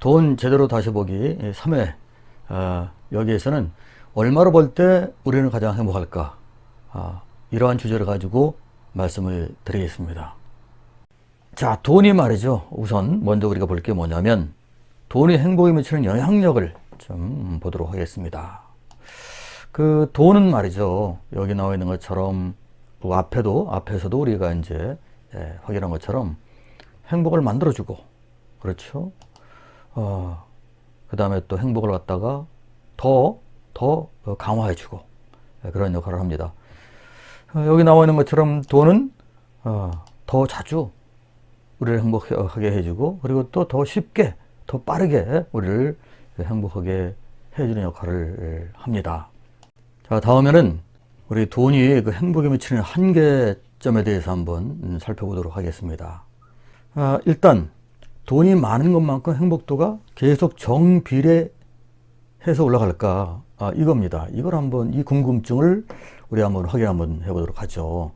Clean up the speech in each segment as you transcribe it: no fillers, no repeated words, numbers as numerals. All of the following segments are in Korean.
돈 제대로 다시 보기 3회. 여기에서는 얼마로 벌 때 우리는 가장 행복할까? 이러한 주제를 가지고 말씀을 드리겠습니다. 자, 돈이 말이죠. 우선 먼저 우리가 볼 게 뭐냐면 돈이 행복에 미치는 영향력을 좀 보도록 하겠습니다. 그 돈은 말이죠. 여기 나와 있는 것처럼 그 앞에서도 우리가 이제 확인한 것처럼 행복을 만들어주고, 그렇죠. 그 다음에 또 행복을 갖다가 더 강화해주고 그런 역할을 합니다. 여기 나와 있는 것처럼 돈은 더 자주 우리를 행복하게 해주고, 그리고 또 더 쉽게, 더 빠르게 우리를 행복하게 해주는 역할을 합니다. 자, 다음에는 우리 돈이 그 행복에 미치는 한계점에 대해서 한번 살펴보도록 하겠습니다. 일단 돈이 많은 것만큼 행복도가 계속 정비례해서 올라갈까? 이겁니다. 이걸 한번, 이 궁금증을 우리 한번 확인 한번 해보도록 하죠.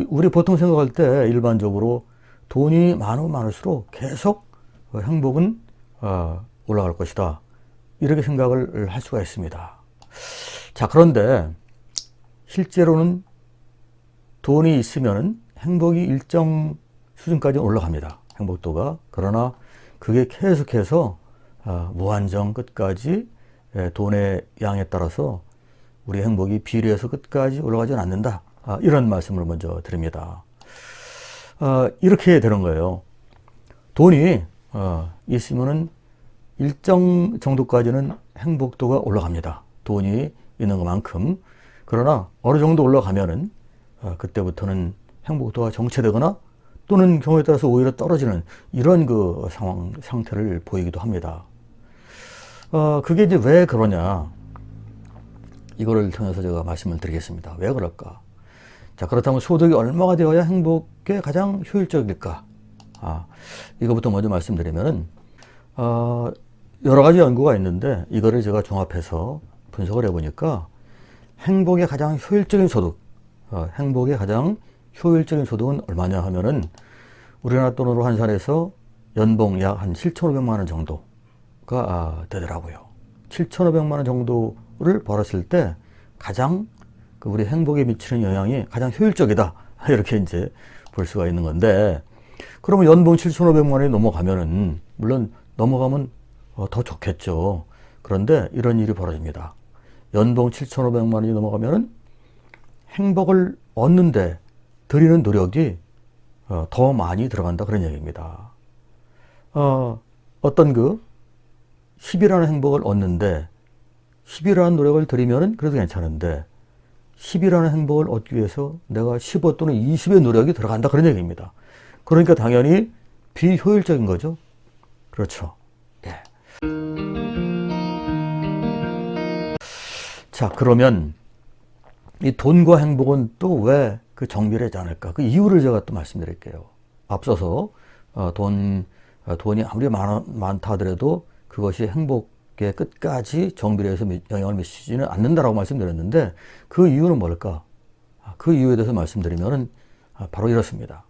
우리 보통 생각할 때 일반적으로 돈이 많으면 많을수록 계속 행복은 올라갈 것이다, 이렇게 생각을 할 수가 있습니다. 자, 그런데 실제로는 돈이 있으면 행복이 일정 수준까지 올라갑니다. 행복도가. 그러나 그게 계속해서 무한정 끝까지 돈의 양에 따라서 우리 행복이 비례해서 끝까지 올라가지는 않는다, 이런 말씀을 먼저 드립니다. 이렇게 되는 거예요. 돈이 있으면은 일정 정도까지는 행복도가 올라갑니다. 돈이 있는 것만큼. 그러나 어느 정도 올라가면은 그때부터는 행복도가 정체되거나 또는 경우에 따라서 오히려 떨어지는 이런 그 상태를 보이기도 합니다. 그게 이제 왜 그러냐, 이거를 통해서 제가 말씀을 드리겠습니다. 왜 그럴까? 자, 그렇다면 소득이 얼마가 되어야 행복에 가장 효율적일까? 이거부터 먼저 말씀드리면은, 여러 가지 연구가 있는데, 이거를 제가 종합해서 분석을 해보니까, 행복의 가장 효율적인 소득, 행복의 가장 효율적인 소득은 얼마냐 하면은, 우리나라 돈으로 환산해서 연봉 약 한 7,500만 원 정도가 되더라고요. 7,500만 원 정도를 벌었을 때, 가장 우리 행복에 미치는 영향이 가장 효율적이다, 이렇게 이제 볼 수가 있는 건데, 그러면 연봉 7,500만 원이 넘어가면은, 물론 넘어가면 더 좋겠죠. 그런데 이런 일이 벌어집니다. 연봉 7,500만 원이 넘어가면은 행복을 얻는데 들이는 노력이 더 많이 들어간다, 그런 얘기입니다. 어떤 10이라는 행복을 얻는데 10이라는 노력을 들이면은 그래도 괜찮은데 10이라는 행복을 얻기 위해서 내가 15 또는 20의 노력이 들어간다, 그런 얘기입니다. 그러니까 당연히 비효율적인 거죠. 그렇죠. 예. 자, 그러면 이 돈과 행복은 또 왜 그 정비례하지 않을까? 그 이유를 제가 또 말씀드릴게요. 앞서서 돈이 아무리 많다 하더라도 그것이 행복에 끝까지 정비례해서 영향을 미치지는 않는다라고 말씀드렸는데, 그 이유는 뭘까? 그 이유에 대해서 말씀드리면은 바로 이렇습니다.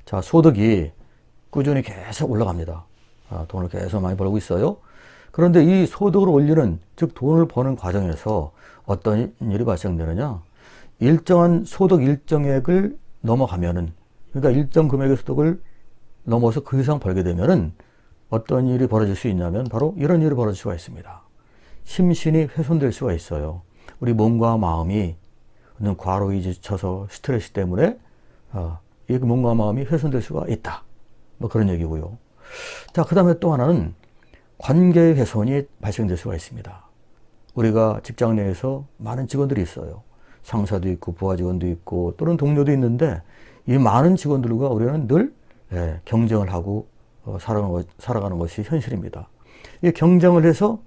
자, 소득이 꾸준히 계속 올라갑니다. 돈을 계속 많이 벌고 있어요. 그런데 이 소득을 올리는, 즉 돈을 버는 과정에서 어떤 일이 발생되느냐? 일정한 소득 일정액을 넘어가면은, 그러니까 일정 금액의 소득을 넘어서 그 이상 벌게 되면은 어떤 일이 벌어질 수 있냐면 바로 이런 일이 벌어질 수가 있습니다. 심신이 훼손될 수가 있어요. 우리 몸과 마음이 과로에 지쳐서 스트레스 때문에 이 몸과 마음이 훼손될 수가 있다, 뭐 그런 얘기고요. 자, 그 다음에 또 하나는 관계의 훼손이 발생될 수가 있습니다. 우리가 직장 내에서 많은 직원들이 있어요. 상사도 있고 부하 직원도 있고 또는 동료도 있는데, 이 많은 직원들과 우리는 늘 경쟁을 하고 살아가는 것이 현실입니다. 이 경쟁을 해서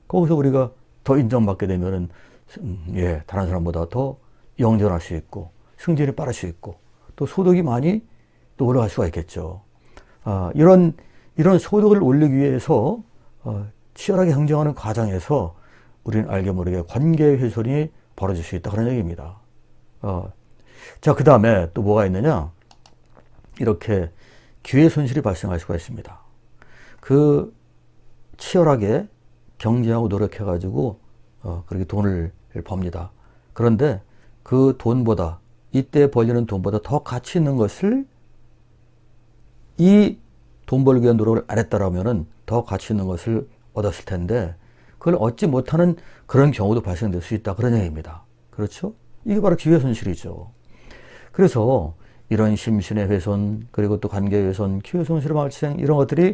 거기서 우리가 더 인정받게 되면은 다른 사람보다 더 영전할 수 있고 승진이 빠를 수 있고 또 소득이 많이 또 올라갈 수가 있겠죠. 이런 소득을 올리기 위해서 치열하게 경쟁하는 과정에서 우리는 알게 모르게 관계의 훼손이 벌어질 수 있다, 그런 얘기입니다. 자, 그 다음에 또 뭐가 있느냐? 이렇게 기회 손실이 발생할 수가 있습니다. 그 치열하게 경쟁하고 노력해가지고 그렇게 돈을 법니다. 그런데 그 돈보다 이때 벌리는 돈보다 더 가치 있는 것을 이 돈 벌기 위한 노력을 안 했다라면은 더 가치 있는 것을 얻었을 텐데 그걸 얻지 못하는 그런 경우도 발생될 수 있다. 그런 얘기입니다. 그렇죠? 이게 바로 기회 손실이죠. 그래서 이런 심신의 훼손, 그리고 또 관계 훼손, 기회 손실 발생 이런 것들이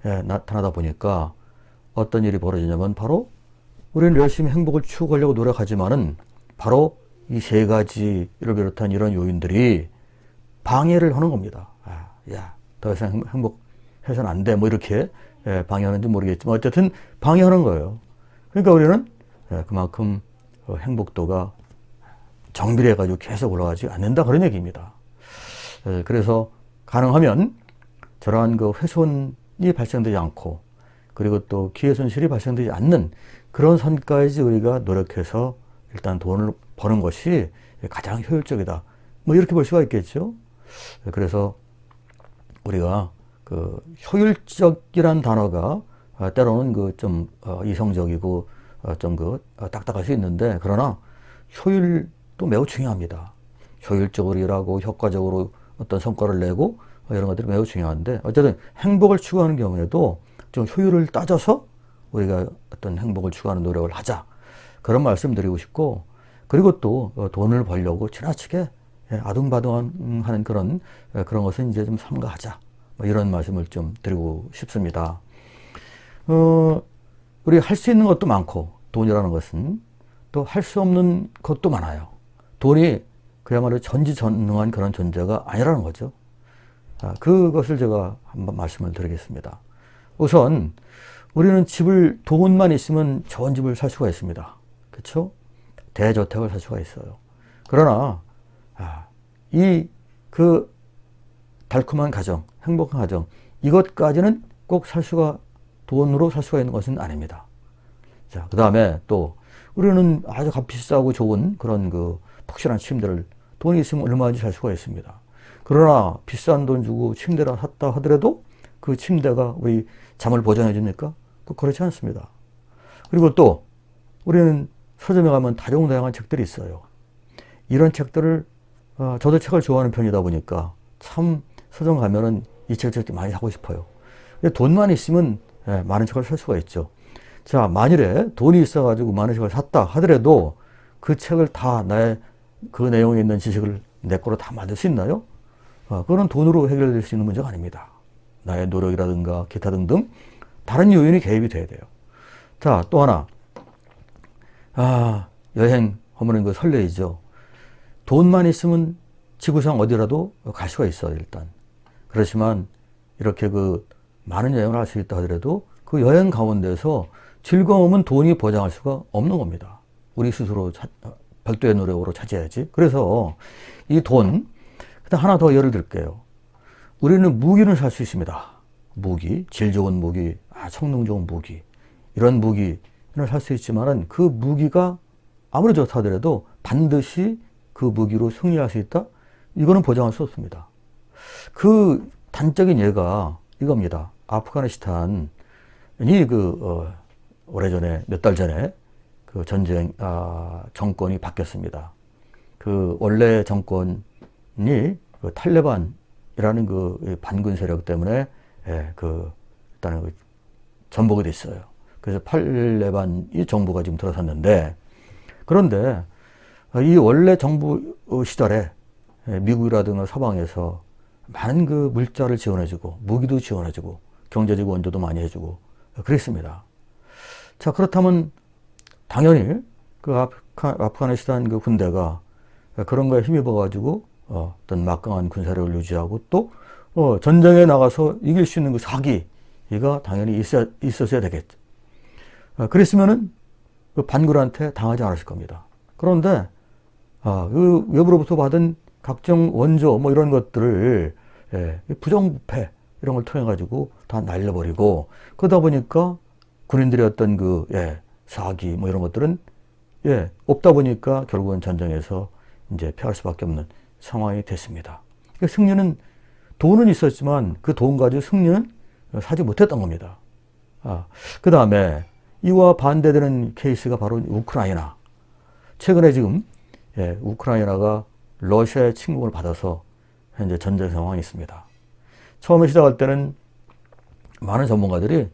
나타나다 보니까 어떤 일이 벌어지냐면 바로 우리는 열심히 행복을 추구하려고 노력하지만은 바로 이 세 가지를 비롯한 이런 요인들이 방해를 하는 겁니다. 야, 더 이상 행복해서는 안 돼. 뭐 이렇게 방해하는지 모르겠지만 어쨌든 방해하는 거예요. 그러니까 우리는 그만큼 행복도가 정비례해가지고 계속 올라가지 않는다. 그런 얘기입니다. 그래서 가능하면 저러한 그 훼손이 발생되지 않고 그리고 또 기회 손실이 발생되지 않는 그런 선까지 우리가 노력해서 일단 돈을 버는 것이 가장 효율적이다. 뭐 이렇게 볼 수가 있겠죠. 그래서 우리가 그 효율적이란 단어가 때로는 그 좀 이성적이고 좀 그 딱딱할 수 있는데 그러나 효율도 매우 중요합니다. 효율적으로 일하고 효과적으로 어떤 성과를 내고 이런 것들이 매우 중요한데 어쨌든 행복을 추구하는 경우에도 좀 효율을 따져서 우리가 어떤 행복을 추구하는 노력을 하자. 그런 말씀 드리고 싶고 그리고 또 돈을 벌려고 지나치게 아둥바둥하는 그런 것은 이제 좀 삼가하자. 뭐 이런 말씀을 좀 드리고 싶습니다. 우리 할 수 있는 것도 많고 돈이라는 것은 또 할 수 없는 것도 많아요. 돈이 그야말로 전지전능한 그런 존재가 아니라는 거죠. 그것을 제가 한번 말씀을 드리겠습니다. 우선 우리는 돈만 있으면 좋은 집을 살 수가 있습니다. 그렇죠? 대저택을 살 수가 있어요. 그러나 그 달콤한 가정, 행복한 가정 이것까지는 꼭 돈으로 살 수가 있는 것은 아닙니다. 자, 그 다음에 또 우리는 아주 값비싸고 좋은 그런 그 푹신한 침대를 돈이 있으면 얼마든지 살 수가 있습니다. 그러나 비싼 돈 주고 침대를 샀다 하더라도 그 침대가 우리 잠을 보장해 줍니까? 그렇지 않습니다. 그리고 또 우리는 서점에 가면 다종다양한 책들이 있어요. 이런 책들을 저도 책을 좋아하는 편이다 보니까 참 서점 가면은 이 책을 많이 사고 싶어요. 근데 돈만 있으면 많은 책을 살 수가 있죠. 자, 만일에 돈이 있어가지고 많은 책을 샀다 하더라도 그 책을 다 그 내용에 있는 지식을 내 거로 다 만들 수 있나요? 그거는 돈으로 해결될 수 있는 문제가 아닙니다. 나의 노력이라든가 기타 등등 다른 요인이 개입이 돼야 돼요. 자, 또 하나. 여행 하면은 그 설레이죠. 돈만 있으면 지구상 어디라도 갈 수가 있어요, 일단. 그렇지만 이렇게 그 많은 여행을 할 수 있다 하더라도 그 여행 가운데서 즐거움은 돈이 보장할 수가 없는 겁니다. 우리 스스로 별도의 노력으로 찾아야지. 그래서 이 돈, 그다음 하나 더 예를 들게요. 우리는 무기를 살 수 있습니다. 무기, 질 좋은 무기, 성능 좋은 무기. 이런 무기를 살 수 있지만은 그 무기가 아무리 좋다 하더라도 반드시 그 무기로 승리할 수 있다? 이거는 보장할 수 없습니다. 그 단적인 예가 이겁니다. 아프가니스탄이 오래전에, 몇 달 전에 그 정권이 바뀌었습니다. 그 원래 정권이 그 탈레반이라는 그 반군 세력 때문에 일단은 전복이 됐어요. 그래서 탈레반이 정부가 지금 들어섰는데 그런데 이 원래 정부 시절에 미국이라든가 서방에서 많은 그 물자를 지원해주고 무기도 지원해주고 경제적 원조도 많이 해주고 그랬습니다. 자, 그렇다면 당연히 그 아프가니스탄 그 군대가 그런 거에 힘입어가지고 어떤 막강한 군사력을 유지하고 또 전쟁에 나가서 이길 수 있는 그 사기가 당연히 있었어야 되겠죠. 그랬으면은 그 반군한테 당하지 않았을 겁니다. 그런데 그 외부로부터 받은 각종 원조 뭐 이런 것들을 부정부패 이런 걸 통해 가지고 다 날려버리고 그러다 보니까 군인들의 어떤 사기 뭐 이런 것들은 없다 보니까 결국은 전쟁에서 이제 패할 수밖에 없는 상황이 됐습니다. 그러니까 승리는 돈은 있었지만 그 돈 가지고 승리는 사지 못했던 겁니다. 그 다음에 이와 반대되는 케이스가 바로 우크라이나. 최근에 지금 우크라이나가 러시아의 침공을 받아서 현재 전쟁 상황이 있습니다. 처음에 시작할 때는 많은 전문가들이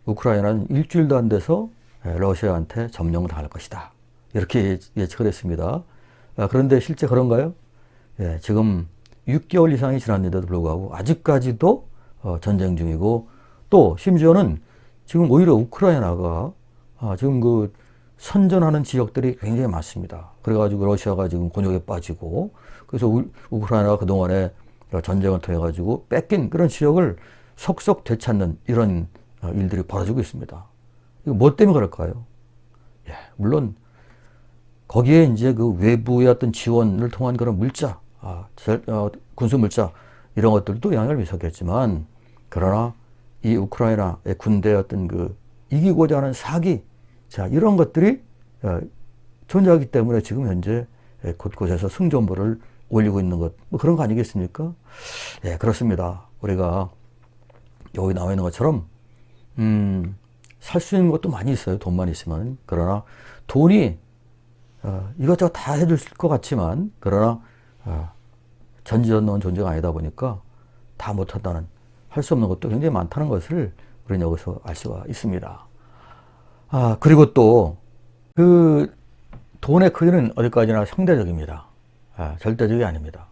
우크라이나는 일주일도 안 돼서 러시아한테 점령을 당할 것이다, 이렇게 예측을 했습니다. 그런데 실제 그런가요? 지금 6개월 이상이 지났는데도 불구하고 아직까지도 전쟁 중이고, 또 심지어는 지금 오히려 우크라이나가 지금 그 선전하는 지역들이 굉장히 많습니다. 그래가지고 러시아가 지금 곤욕에 빠지고, 그래서 우크라이나가 그동안에 전쟁을 통해 가지고 뺏긴 그런 지역을 속속 되찾는 이런 일들이 벌어지고 있습니다. 이거 뭐 때문에 그럴까요? 물론 거기에 이제 그 외부의 어떤 지원을 통한 그런 물자, 군수 물자 이런 것들도 영향을 미쳤겠지만, 그러나 이 우크라이나의 군대의 어떤 그 이기고자 하는 사기, 자, 이런 것들이 존재하기 때문에 지금 현재 곳곳에서 승전보를 올리고 있는 것, 뭐 그런 거 아니겠습니까? 그렇습니다. 우리가 여기 나와 있는 것처럼 살 수 있는 것도 많이 있어요. 돈만 있으면. 그러나 돈이 이것저것 다 해줄 것 같지만, 그러나 전지전능한 존재가 아니다 보니까 다 못한다는, 할 수 없는 것도 굉장히 많다는 것을 우리는 여기서 알 수가 있습니다. 그리고 또 그 돈의 크기는 어디까지나 상대적입니다. 절대적이 아닙니다.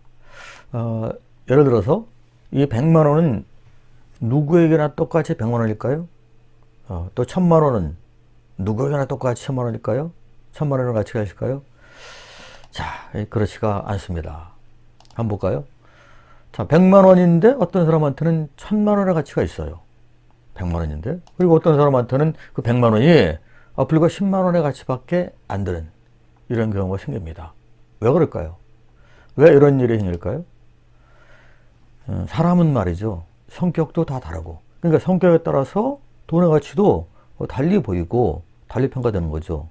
예를 들어서 이 100만 원은 누구에게나 똑같이 100만 원일까요? 또 1000만 원은 누구에게나 똑같이 1000만 원일까요? 1000만 원을 같이 가실까요? 자, 그렇지가 않습니다. 한번 볼까요? 자, 100만 원인데 어떤 사람한테는 1000만 원의 가치가 있어요. 100만 원인데. 그리고 어떤 사람한테는 그 100만 원이 불과 10만 원의 가치밖에 안 되는 이런 경우가 생깁니다. 왜 그럴까요? 왜 이런 일이 생길까요? 사람은 말이죠. 성격도 다 다르고. 그러니까 성격에 따라서 돈의 가치도 달리 보이고 달리 평가되는 거죠.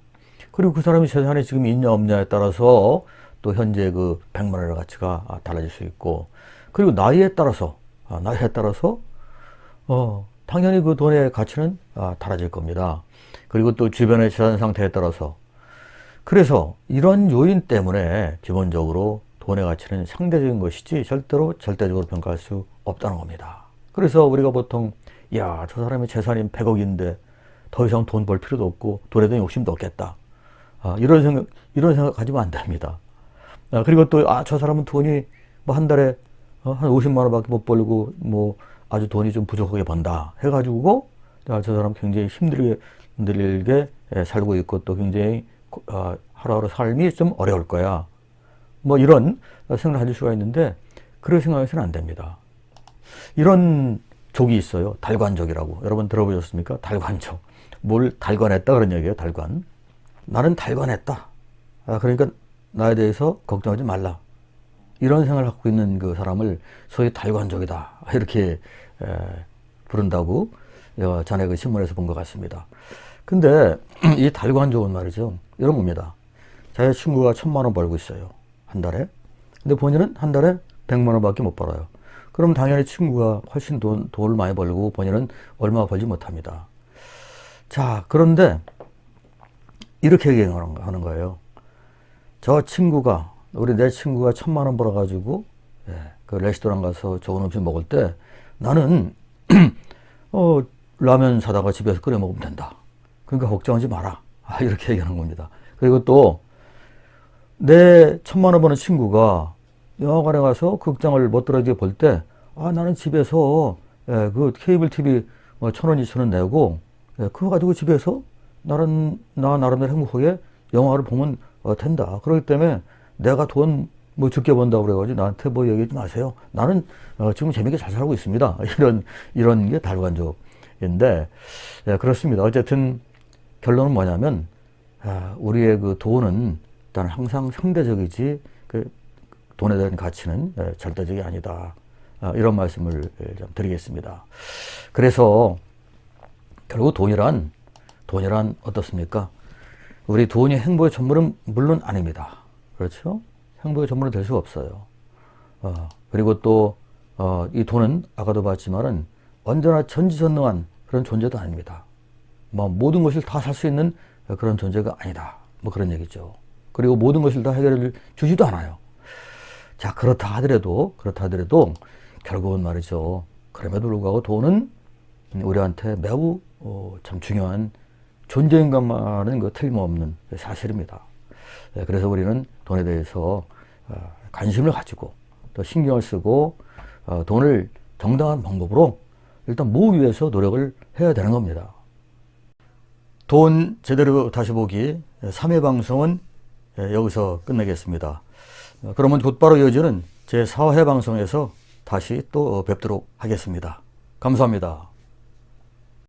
그리고 그 사람이 재산이 지금 있냐 없냐에 따라서 또 현재 그 100만 원의 가치가 달라질 수 있고, 그리고 나이에 따라서 당연히 그 돈의 가치는 달라질 겁니다. 그리고 또 주변의 재산 상태에 따라서. 그래서 이런 요인 때문에 기본적으로 돈의 가치는 상대적인 것이지 절대로 절대적으로 평가할 수 없다는 겁니다. 그래서 우리가 보통 저 사람의 재산이 100억인데 더 이상 돈 벌 필요도 없고 돈에 대한 욕심도 없겠다, 이런 생각 가지면 안 됩니다. 그리고 또 저 사람은 돈이 뭐 한 달에 한 50만 원밖에 못 벌고 뭐 아주 돈이 좀 부족하게 번다 해가지고 저 사람 굉장히 힘들게 살고 있고 또 굉장히 하루하루 삶이 좀 어려울 거야, 뭐 이런 생각을 가질 수가 있는데, 그런 생각해서는 안 됩니다. 이런 족이 있어요. 달관족이라고. 여러분 들어보셨습니까? 달관족. 뭘 달관했다 그런 얘기예요. 달관. 나는 달관했다. 그러니까 나에 대해서 걱정하지 말라, 이런 생각을 갖고 있는 그 사람을 소위 달관족이다, 이렇게 부른다고 전에 그 신문에서 본 것 같습니다. 근데 이 달관족은 말이죠, 이런 겁니다. 자기 친구가 1000만 원 벌고 있어요, 한 달에. 근데 본인은 한 달에 100만 원밖에 못 벌어요. 그럼 당연히 친구가 훨씬 돈을 많이 벌고 본인은 얼마 벌지 못합니다. 자, 그런데 이렇게 얘기하는 거예요. 내 친구가 1000만 원 벌어가지고 그 레스토랑 가서 좋은 음식 먹을 때 나는 라면 사다가 집에서 끓여 먹으면 된다. 그러니까 걱정하지 마라, 이렇게 얘기하는 겁니다. 그리고 또 내 1000만 원 버는 친구가 영화관에 가서 극장을 멋들어지게 볼 때 나는 집에서 그 케이블 TV 1000원 2000원 내고 그거 가지고 집에서 나 나름대로 행복하게 영화를 보면 된다. 그렇기 때문에 내가 돈 뭐 적게 번다고 그래가지고 나한테 뭐 얘기하지 마세요. 나는 지금 재밌게 잘 살고 있습니다. 이런 게 달관족인데, 그렇습니다. 어쨌든 결론은 뭐냐면 우리의 그 돈은 일단 항상 상대적이지 그 돈에 대한 가치는 절대적이 아니다. 이런 말씀을 좀 드리겠습니다. 그래서 결국 돈이란 어떻습니까? 우리 돈이 행복의 전부는 물론 아닙니다. 그렇죠? 행복의 전부는 될 수가 없어요. 그리고 또 이 돈은 아까도 봤지만은 언제나 전지전능한 그런 존재도 아닙니다. 뭐 모든 것을 다 살 수 있는 그런 존재가 아니다. 뭐 그런 얘기죠. 그리고 모든 것을 다 해결해 주지도 않아요. 자, 그렇다 하더라도 결국은 말이죠. 그럼에도 불구하고 돈은 우리한테 매우 참 중요한 존재인 것만은 그 틀림없는 사실입니다. 그래서 우리는 돈에 대해서 관심을 가지고 또 신경을 쓰고 돈을 정당한 방법으로 일단 모으기 위해서 노력을 해야 되는 겁니다. 돈 제대로 다시 보기 3회 방송은 여기서 끝내겠습니다. 그러면 곧바로 이어지는 제 4회 방송에서 다시 또 뵙도록 하겠습니다. 감사합니다.